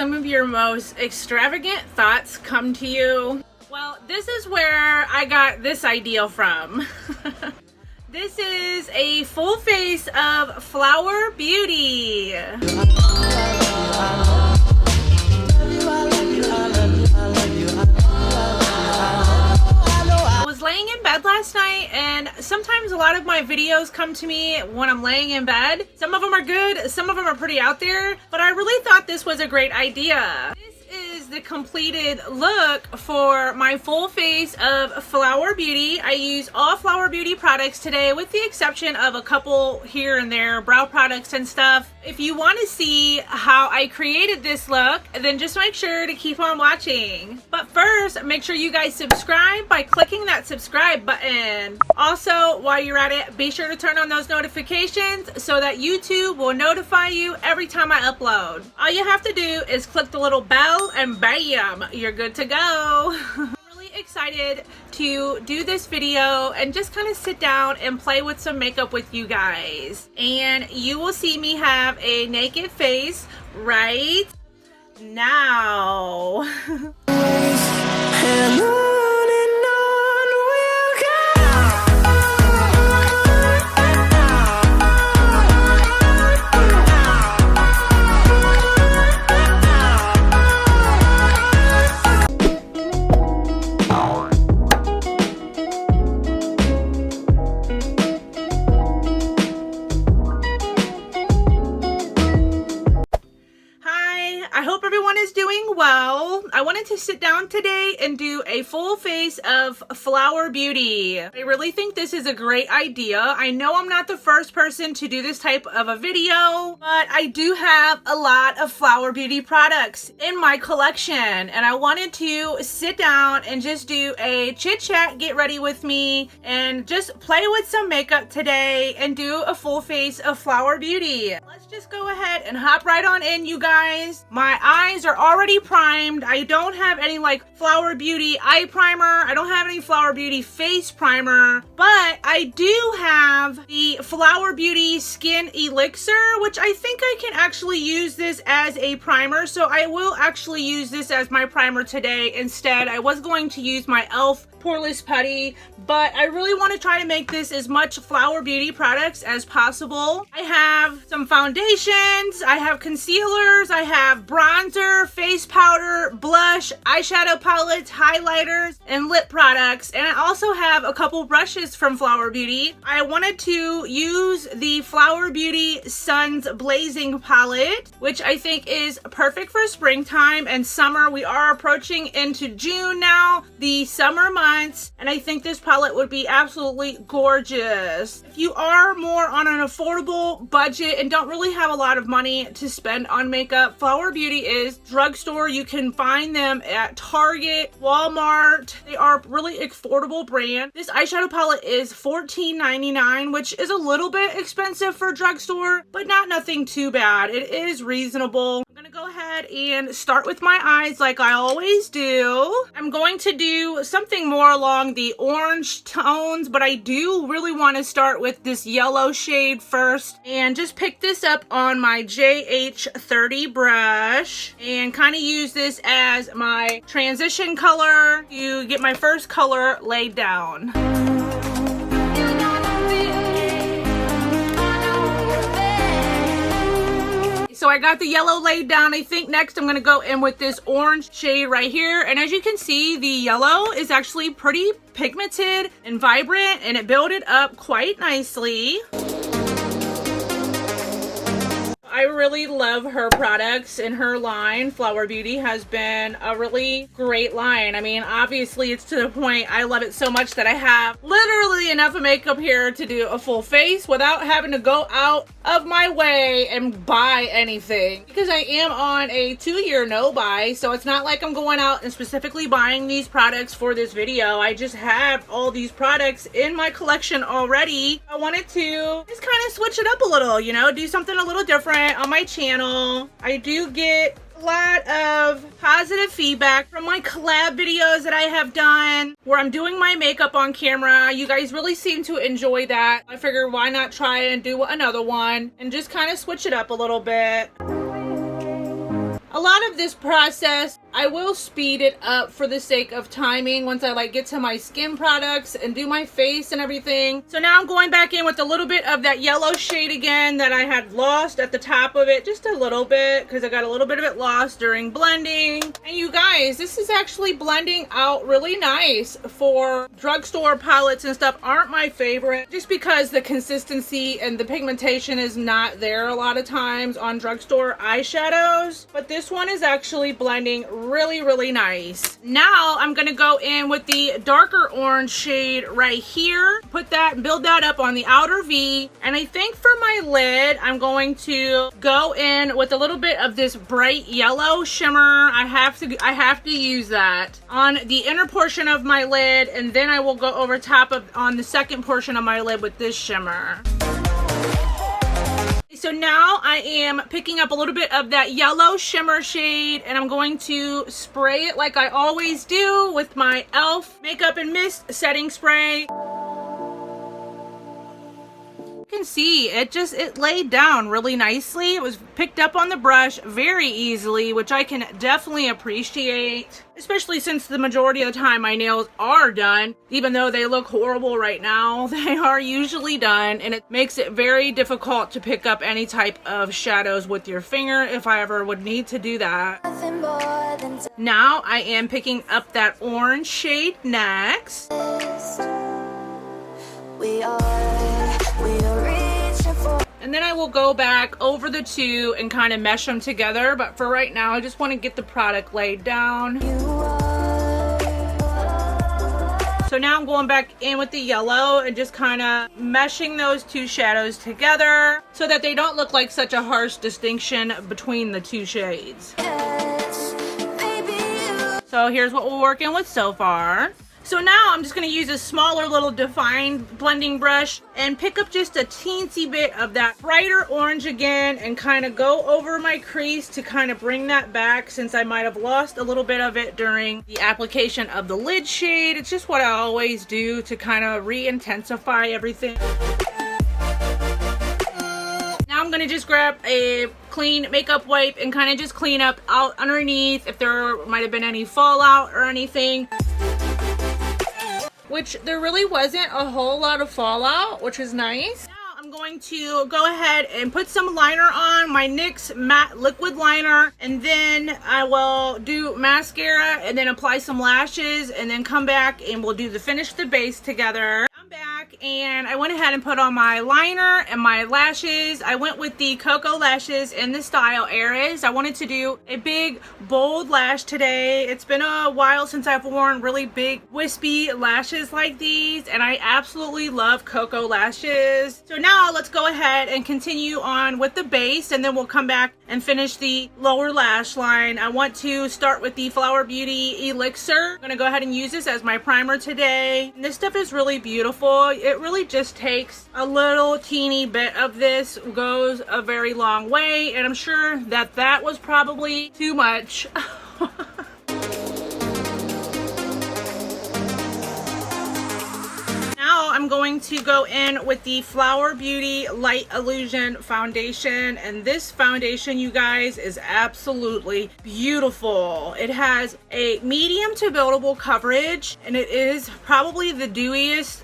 some of your most extravagant thoughts come to you? Well, this is where I got this idea from. This is a full face of Flower Beauty. I was laying in bed last night, and sometimes a lot of my videos come to me when I'm laying in bed. Some of them are good, some of them are pretty out there, but I really thought this was a great idea. This is the completed look for my full face of Flower Beauty. I use all Flower Beauty products today with the exception of a couple here and there, brow products and stuff. If you want to see how I created this look, then just make sure to keep on watching. But first, make sure you guys subscribe by clicking that subscribe button. Also, while you're at it, be sure to turn on those notifications so that YouTube will notify you every time I upload. All you have to do is click the little bell and bam, you're good to go. Excited to do this video and just kind of sit down and play with some makeup with you guys, and you will see me have a naked face right now. I wanted to sit down today and do a full face of Flower Beauty. I really think this is a great idea. I know I'm not the first person to do this type of a video, but I do have a lot of Flower Beauty products in my collection, and I wanted to sit down and just do a chit chat, get ready with me, and just play with some makeup today and do a full face of Flower Beauty. Let's just go ahead and hop right on in, you guys. My eyes are already primed. I don't have any like Flower Beauty eye primer. I don't have any Flower Beauty face primer, but I do have the Flower Beauty Skin Elixir, which I think I can actually use this as a primer. So I will actually use this as my primer today instead. I was going to use my e.l.f. Poreless Putty, but I really want to try to make this as much Flower Beauty products as possible. I have some foundations, I have concealers, I have bronzer, face powder, blush, eyeshadow palettes, highlighters, and lip products. And I also have a couple brushes from Flower Beauty. I wanted to use the Flower Beauty Suns Blazing palette, which I think is perfect for springtime and summer. We are approaching into June now, the summer months, and I think this palette would be absolutely gorgeous. If you are more on an affordable budget and don't really have a lot of money to spend on makeup, Flower Beauty is drugstore. You can find them at Target, Walmart. They are really affordable brand. This eyeshadow palette is $14.99, which is a little bit expensive for drugstore, but nothing too bad. It is reasonable. I'm gonna go ahead and start with my eyes like I always do. I'm going to do something more along the orange tones, but I do really want to start with this yellow shade first and just pick this up on my JH30 brush and kind of use this as my transition color to get my first color laid down. So I got the yellow laid down. I think next I'm going to go in with this orange shade right here. And as you can see, the yellow is actually pretty pigmented and vibrant, and it built it up quite nicely. I really love her products in her line. Flower Beauty has been a really great line. I mean, obviously it's to the point I love it so much that I have literally enough of makeup here to do a full face without having to go out of my way and buy anything, because I am on a 2-year no buy. So it's not like I'm going out and specifically buying these products for this video. I just have all these products in my collection already. I wanted to just kind of switch it up a little, you know, do something a little different on my channel. I do get a lot of positive feedback from my collab videos that I have done where I'm doing my makeup on camera. You guys really seem to enjoy that. I figured why not try and do another one and just kind of switch it up a little bit. A lot of this process, I will speed it up for the sake of timing once I like get to my skin products and do my face and everything. So now I'm going back in with a little bit of that yellow shade again that I had lost at the top of it, just a little bit, because I got a little bit of it lost during blending. And you guys, this is actually blending out really nice. For drugstore palettes and stuff aren't my favorite, just because the consistency and the pigmentation is not there a lot of times on drugstore eyeshadows. But this one is actually blending really nice. Now I'm gonna go in with the darker orange shade right here, put that, build that up on the outer V, and I think for my lid I'm going to go in with a little bit of this bright yellow shimmer. I have to use that on the inner portion of my lid, and then I will go over top of on the second portion of my lid with this shimmer. So now I am picking up a little bit of that yellow shimmer shade, and I'm going to spray it like I always do with my e.l.f. Makeup and Mist setting spray. You can see it laid down really nicely. It was picked up on the brush very easily, which I can definitely appreciate, especially since the majority of the time my nails are done. Even though they look horrible right now, they are usually done, and it makes it very difficult to pick up any type of shadows with your finger if I ever would need to do that. Now I am picking up that orange shade next. And then I will go back over the two and kind of mesh them together. But for right now, I just want to get the product laid down. So now I'm going back in with the yellow and just kind of meshing those two shadows together so that they don't look like such a harsh distinction between the two shades. So here's what we're working with so far. So now I'm just going to use a smaller little defined blending brush and pick up just a teensy bit of that brighter orange again and kind of go over my crease to kind of bring that back, since I might have lost a little bit of it during the application of the lid shade. It's just what I always do to kind of re-intensify everything. Now I'm going to just grab a clean makeup wipe and kind of just clean up out underneath if there might have been any fallout or anything. Which there really wasn't a whole lot of fallout, which is nice. Now I'm going to go ahead and put some liner on, my NYX matte liquid liner, and then I will do mascara and then apply some lashes and then come back and we'll do finish the base together. I'm back and I went ahead and put on my liner and my lashes. I went with the Cocoa lashes in the style Eris. I wanted to do a big bold lash today. It's been a while since I've worn really big wispy lashes like these, and I absolutely love Cocoa lashes. So now let's go ahead and continue on with the base, and then we'll come back and finish the lower lash line. I want to start with the Flower Beauty Elixir. I'm gonna go ahead and use this as my primer today. And this stuff is really beautiful. It really just takes a little teeny bit of this, goes a very long way, and I'm sure that that was probably too much. Now I'm going to go in with the Flower Beauty Light Illusion foundation, and this foundation, you guys, is absolutely beautiful. It has a medium to buildable coverage, and it is probably the dewiest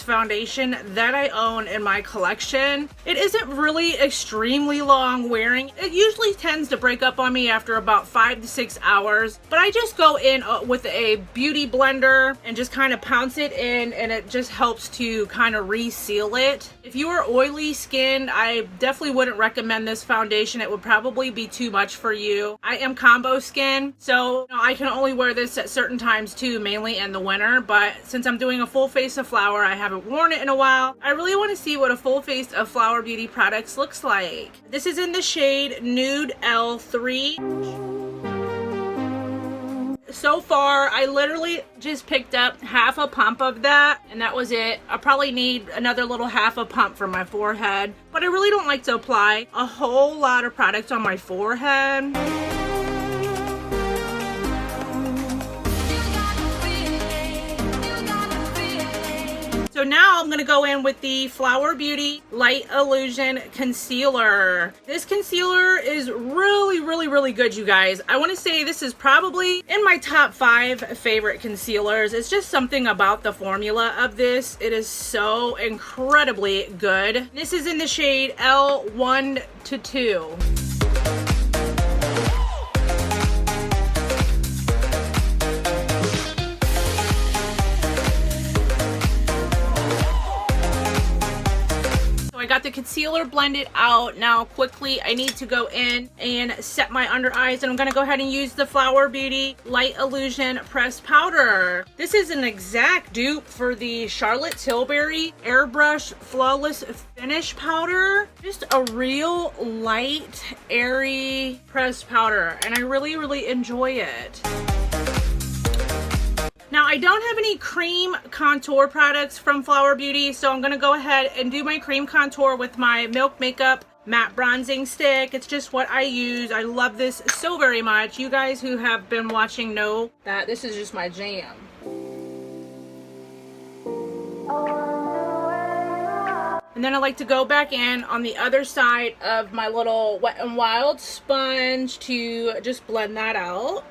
foundation that I own in my collection. It isn't really extremely long wearing. It usually tends to break up on me after about 5 to 6 hours, but I just go in with a beauty blender and just kind of pounce it in, and it just helps to kind of reseal it. If you are oily skinned, I definitely wouldn't recommend this foundation. It would probably be too much for you. I am combo skin, so I can only wear this at certain times too, mainly in the winter, but since I'm doing a full face of Flower, I haven't worn it in a while. I really want to see what a full face of Flower Beauty products looks like. This is in the shade Nude L3. So far, I literally just picked up half a pump of that, and that was it. I probably need another little half a pump for my forehead, but I really don't like to apply a whole lot of product on my forehead. So So now I'm going to go in with the Flower Beauty Light Illusion Concealer. This concealer is really good, you guys. I want to say this is probably in my top 5 favorite concealers. It's just something about the formula of this. It is so incredibly good. This is in the shade L1 to 2. I got the concealer blended out. Now quickly I need to go in and set my under eyes, and I'm going to go ahead and use the Flower Beauty Light Illusion Pressed Powder. This is an exact dupe for the Charlotte Tilbury Airbrush Flawless Finish Powder. Just a real light, airy pressed powder, and I really enjoy it. Now, I don't have any cream contour products from Flower Beauty, so I'm going to go ahead and do my cream contour with my Milk Makeup Matte Bronzing Stick. It's just what I use. I love this so very much. You guys who have been watching know that this is just my jam. And then I like to go back in on the other side of my little Wet n Wild sponge to just blend that out.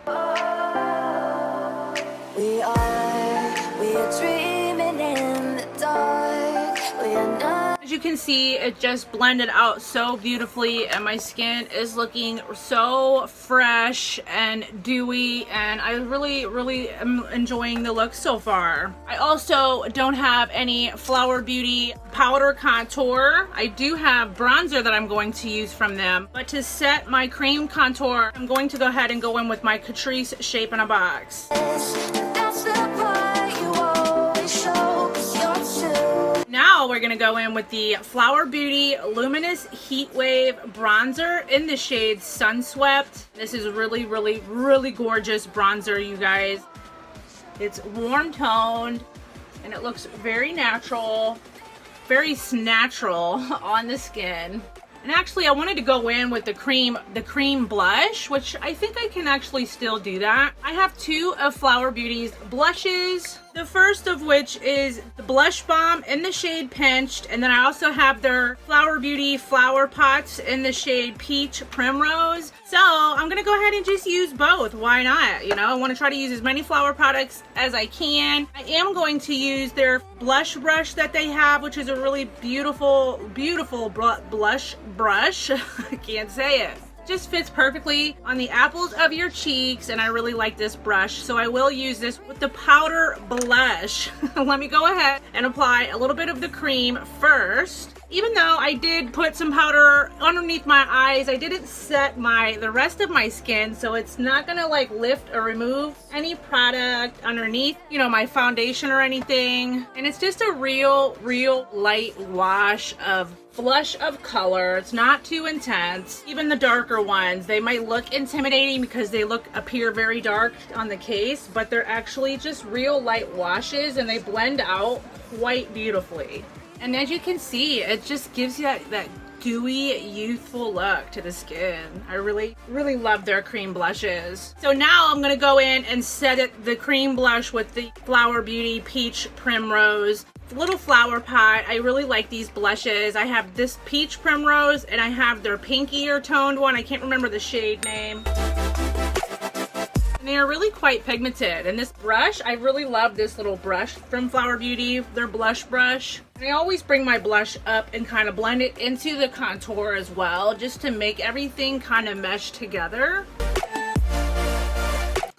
We are dreaming in the dark. We are not. As you can see, it just blended out so beautifully, and my skin is looking so fresh and dewy, and I really am enjoying the look so far. I also don't have any Flower Beauty powder contour. I do have bronzer that I'm going to use from them, but to set my cream contour, I'm going to go ahead and go in with my Catrice Shape in a Box. Now we're going to go in with the Flower Beauty Luminous Heat Wave Bronzer in the shade Sunswept. This is really gorgeous bronzer, you guys. It's warm toned and it looks very natural, very natural on the skin. And actually I wanted to go in with the cream blush, which I think I can actually still do that. I have 2 of Flower Beauty's blushes. The first of which is the Blush Bomb in the shade Pinched, and then I also have their Flower Beauty Flower Pots in the shade Peach Primrose. So I'm gonna go ahead and just use both. Why not? You know, I want to try to use as many flower products as I can. I am going to use their blush brush that they have, which is a really beautiful blush brush. I can't say it. Just fits perfectly on the apples of your cheeks, and I really like this brush, so I will use this with the powder blush. Let me go ahead and apply a little bit of the cream first. Even though I did put some powder underneath my eyes, I didn't set the rest of my skin, so it's not gonna like lift or remove any product underneath, you know, my foundation or anything. And it's just a real light wash of flush of color. It's not too intense. Even the darker ones, they might look intimidating because they appear very dark on the case, but they're actually just real light washes, and they blend out quite beautifully. And as you can see, it just gives you that dewy, youthful look to the skin. I really love their cream blushes. So now I'm gonna go in and set the cream blush with the Flower Beauty Peach Primrose little flower pot. I really like these blushes. I have this Peach Primrose, and I have their pinkier toned one. I can't remember the shade name. And they are really quite pigmented. And this brush, I really love this little brush from Flower Beauty, their blush brush. And I always bring my blush up and kind of blend it into the contour as well, just to make everything kind of mesh together.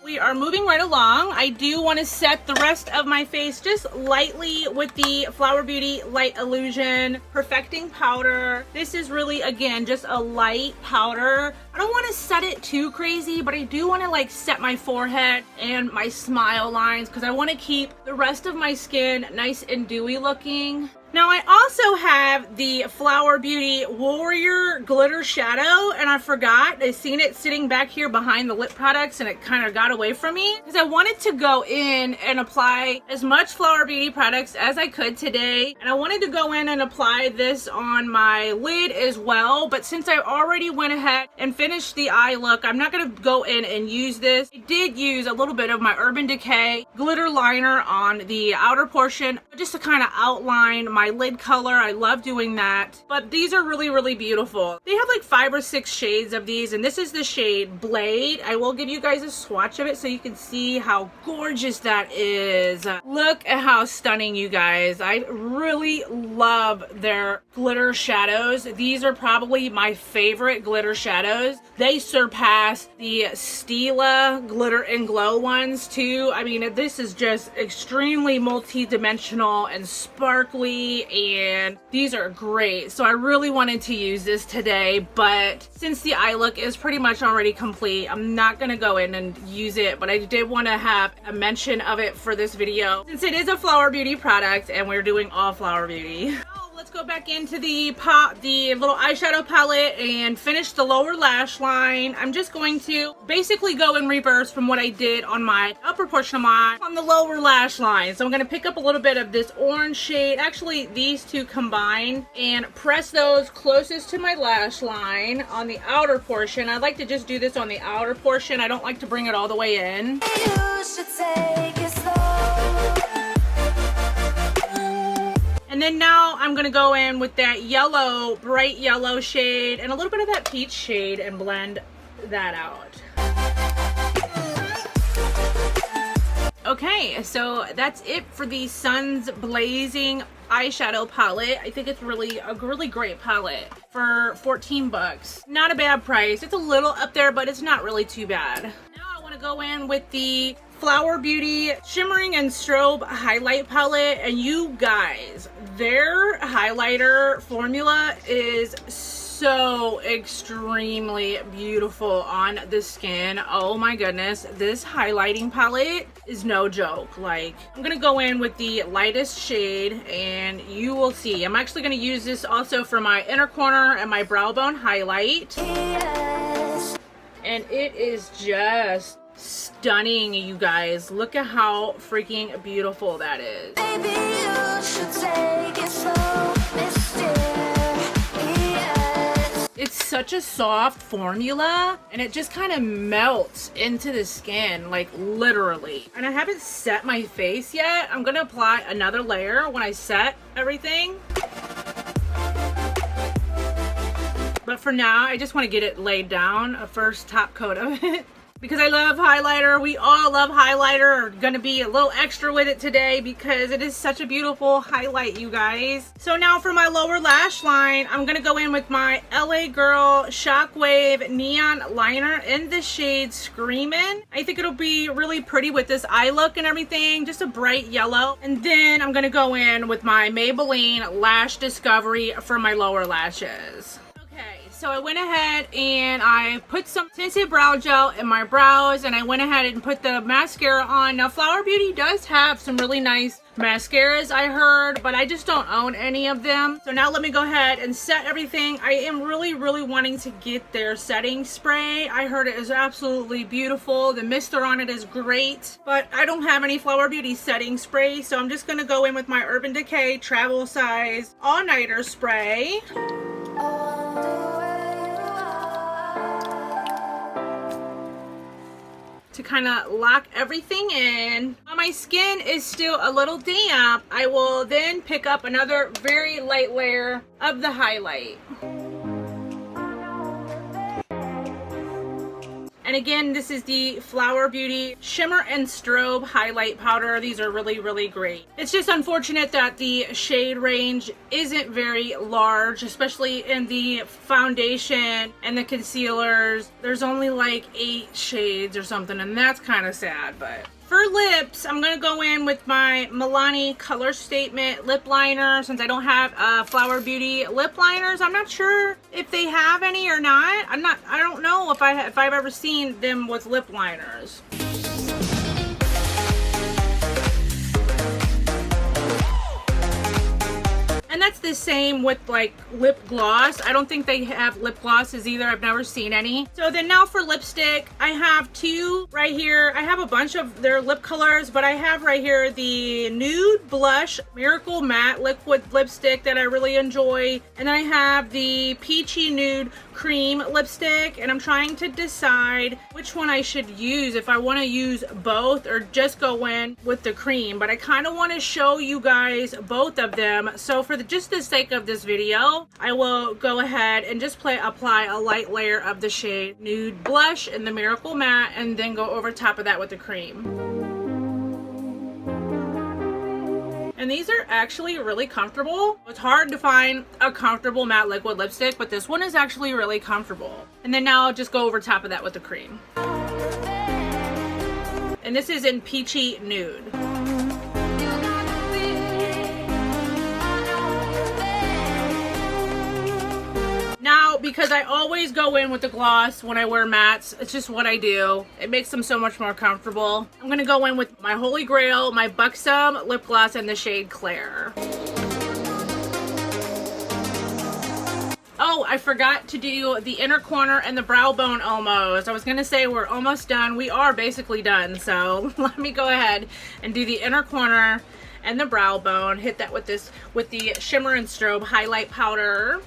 We are moving right along. I do want to set the rest of my face just lightly with the Flower Beauty Light Illusion Perfecting Powder. This is really, again, just a light powder. I don't want to set it too crazy, but I do want to like set my forehead and my smile lines because I want to keep the rest of my skin nice and dewy looking. Now I also have the Flower Beauty Warrior Glitter Shadow, and I forgot. I seen it sitting back here behind the lip products and it kind of got away from me because I wanted to go in and apply as much Flower Beauty products as I could today. And I wanted to go in and apply this on my lid as well, but since I already went ahead and finished the eye look, I'm not going to go in and use this. I did use a little bit of my Urban Decay glitter liner on the outer portion just to kind of outline my lid color. I love doing that, but these are really, really beautiful. They have like 5 or 6 shades of these, and this is the shade Blade. I will give you guys a swatch of it so you can see how gorgeous that is. Look at how stunning, you guys. I really love their glitter shadows. These are probably my favorite glitter shadows. They surpass the Stila Glitter and Glow ones too. I mean, this is just extremely multi-dimensional and sparkly, and these are great. So I really wanted to use this today, but since the eye look is pretty much already complete, I'm not gonna go in and use it, but I did want to have a mention of it for this video since it is a Flower Beauty product and we're doing all Flower Beauty. Let's go back into the little eyeshadow palette and finish the lower lash line. I'm just going to basically go in reverse from what I did on my upper portion of on the lower lash line. So I'm going to pick up a little bit of this orange shade, actually these two combined, and press those closest to my lash line on the outer portion. I like to just do this on the outer portion. I don't like to bring it all the way in. You should take it slow. And then now I'm going to go in with that yellow, bright yellow shade and a little bit of that peach shade and blend that out. Okay, so that's it for the Suns Blazing eyeshadow palette. I think it's really a really great palette for 14 bucks. Not a bad price. It's a little up there, but it's not really too bad. Now I want to go in with the Flower Beauty Shimmering and Strobe Highlight Palette, and you guys, their highlighter formula is so extremely beautiful on the skin. Oh my goodness, this highlighting palette is no joke. Like, I'm gonna go in with the lightest shade and you will see. I'm actually gonna use this also for my inner corner and my brow bone highlight. Yes. And it is just stunning, you guys. Look at how freaking beautiful that is. Baby, you should take it slow, mister. Yes. It's such a soft formula and it just kind of melts into the skin, like literally. And I haven't set my face yet. I'm gonna apply another layer when I set everything. But for now, I just want to get it laid down, a first top coat of it. Because I love highlighter. We all love highlighter. We're gonna be a little extra with it today because it is such a beautiful highlight, you guys. So now for my lower lash line, I'm gonna go in with my LA Girl Shockwave Neon Liner in the shade Screamin'. I think it'll be really pretty with this eye look and everything, just a bright yellow. And then I'm gonna go in with my Maybelline Lash Discovery for my lower lashes. So I went ahead and I put some tinted brow gel in my brows and I went ahead and put the mascara on. Now Flower Beauty does have some really nice mascaras, I heard, but I just don't own any of them. So now let me go ahead and set everything. I am really wanting to get their setting spray. I heard it is absolutely beautiful. The mister on it is great, but I don't have any Flower Beauty setting spray, so I'm just gonna go in with my Urban Decay travel size all-nighter spray. To kind of lock everything in. While my skin is still a little damp, I will then pick up another very light layer of the highlight. And again, this is the Flower Beauty Shimmer and Strobe Highlight Powder. These are really great. It's just unfortunate that the shade range isn't very large, especially in the foundation and the concealers. There's only like 8 shades or something, and that's kind of sad. But for lips, I'm going to go in with my Milani Color Statement lip liner since I don't have Flower Beauty lip liners. I'm not sure if they have any or not. I don't know if I've ever seen them with lip liners. the same with like lip gloss. I don't think they have lip glosses either. I've never seen any. So then now for lipstick, I have two right here. I have a bunch of their lip colors, but I have right here the Nude Blush Miracle Matte Liquid Lipstick that I really enjoy. And then I have the Peachy Nude Cream Lipstick, and I'm trying to decide which one I should use, if I want to use both or just go in with the cream. But I kind of want to show you guys both of them. So for just the sake of this video, I will go ahead and just apply a light layer of the shade Nude Blush in the Miracle Matte, and then go over top of that with the cream. And these are actually really comfortable. It's hard to find a comfortable matte liquid lipstick, but this one is actually really comfortable. And then now I'll just go over top of that with the cream. And this is in Peachy Nude. Now, because I always go in with the gloss when I wear mattes, it's just what I do. It makes them so much more comfortable. I'm gonna go in with my Holy Grail, my Buxom lip gloss in the shade Claire. Oh, I forgot to do the inner corner and the brow bone almost. I was gonna say we're almost done. We are basically done, so let me go ahead and do the inner corner and the brow bone. Hit that with the Shimmer and Strobe highlight powder.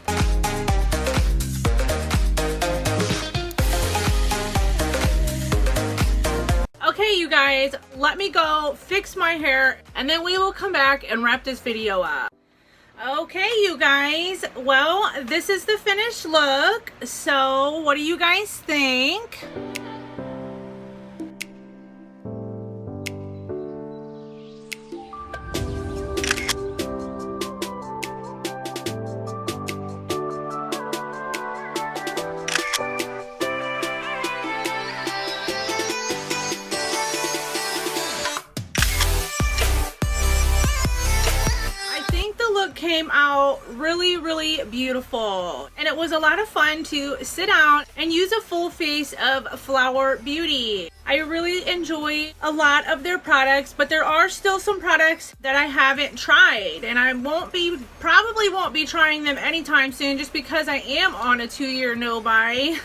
Okay, you guys, let me go fix my hair, and then we will come back and wrap this video up. Okay, you guys, well, this is the finished look. So what do you guys think? Came out really beautiful, and it was a lot of fun to sit down and use a full face of Flower Beauty. I really enjoy a lot of their products, but there are still some products that I haven't tried, and I probably won't be trying them anytime soon, just because I am on a 2-year no buy.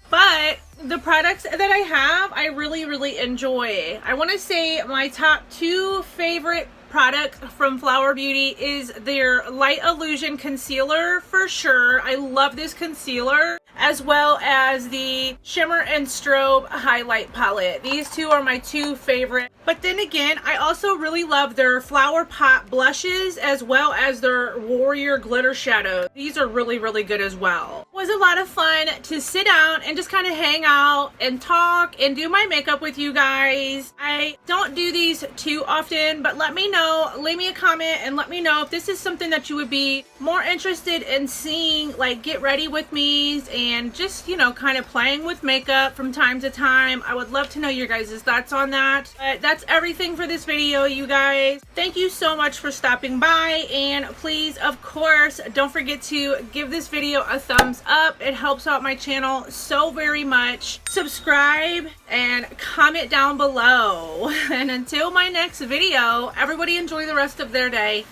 But the products that I have, I really enjoy. I want to say my top 2 favorite product from Flower Beauty is their Light Illusion Concealer for sure. I love this concealer, as well as the Shimmer and Strobe Highlight Palette. These two are my 2 favorite. But then again, I also really love their Flower Pot blushes, as well as their Warrior Glitter Shadows. These are really good as well. It was a lot of fun to sit down and just kind of hang out and talk and do my makeup with you guys. I don't do these too often, but let me know, leave me a comment and let me know if this is something that you would be more interested in seeing, like get ready with me and just, you know, kind of playing with makeup from time to time. I would love to know your guys' thoughts on that. But that's everything for this video, you guys. Thank you so much for stopping by, and please, of course, don't forget to give this video a thumbs up. It helps out my channel so very much. Subscribe and comment down below. And until my next video, everybody enjoy the rest of their day.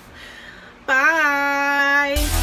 Bye.